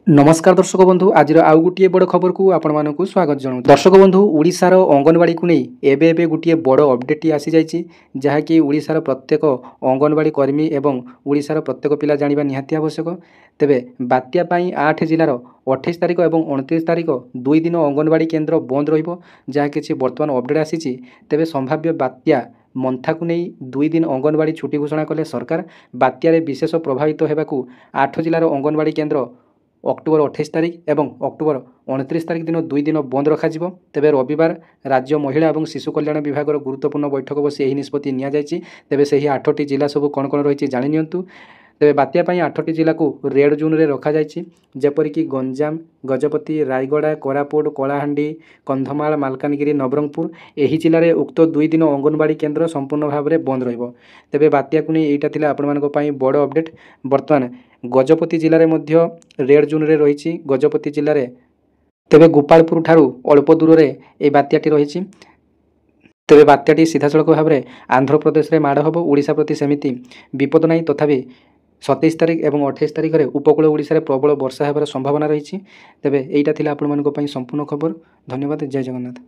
नमस्कार दर्शक बंधु आज आउ गोटे बड़ खबर को आपण मानक स्वागत जनाऊँ। दर्शक बंधु ओडिशार अंगनवाड़ी को नहीं एबे गोटे बड़ अपडेट आसी जाइए जहाँकि ओडिशार प्रत्येक अंगनवाड़ी कर्मी एवं ओडिशार प्रत्येक पिला जानिबा निहाती आवश्यक। तेबे बात्या पाई 8 जिलार 28 तारिख और 29 तारिख 2 दिन अंगनवाड़ी केन्द्र बंद रहिबो जहाँ किछि वर्तमान अपडेट आसी। तेबे संभाव्य बात्या मंथा को नहीं 2 दिन अंगनवाड़ी छुट्टी घोषणा कले सरकार। बात्यारे विशेष प्रभावित होगाकू 8 जिलार अंगनवाड़ी केन्द्र अक्टोबर 28 तारिख एवं अक्टोबर 29 तारिख दिन 2 दिन बंद रखा तेबे रविवार राज्य महिला और शिशु कल्याण विभाग गुरुत्वपूर्ण बैठक बसी यह निष्पत्ति नि जाइए। तेबे सही 8टी जिला सब कौन कौन रही जानि नियंतु। तेबे बात्या पाई 8टी जिला को रेड जोन रे रखा जाइए जेपरिक गंजाम, गजपति, रायगड़ा, कोरापुट, कलाहांडी, कंधमाल, मालकानगिरी, नवरंगपुर यही जिले में उक्त 2 दिन अंगनवाड़ी केन्द्र संपूर्ण भाव में बंद रहिबो। तेबे बात्या को नहीं यहाँ थिला आपण मानक पई बड़ अपडेट। बर्तमान गजपति जिले में मध्य रेड जोन रे रही गजपति जिले में। तेबे गोपालपुर ठारू अल्प दूर में ये बात्याटी रही। तेबे बात्याटी सीधासलख भाव में आंध्र प्रदेश में माड़ हम। ओडिशा प्रति सेमिति विपद नहीं तथापि 27 तारिख और 28 तारिख में उपकूल ओडिशा प्रबल वर्षा होबार संभावना रही। तेबे एटा थिला आपण मानक पई संपूर्ण खबर। धन्यवाद। जय जगन्नाथ।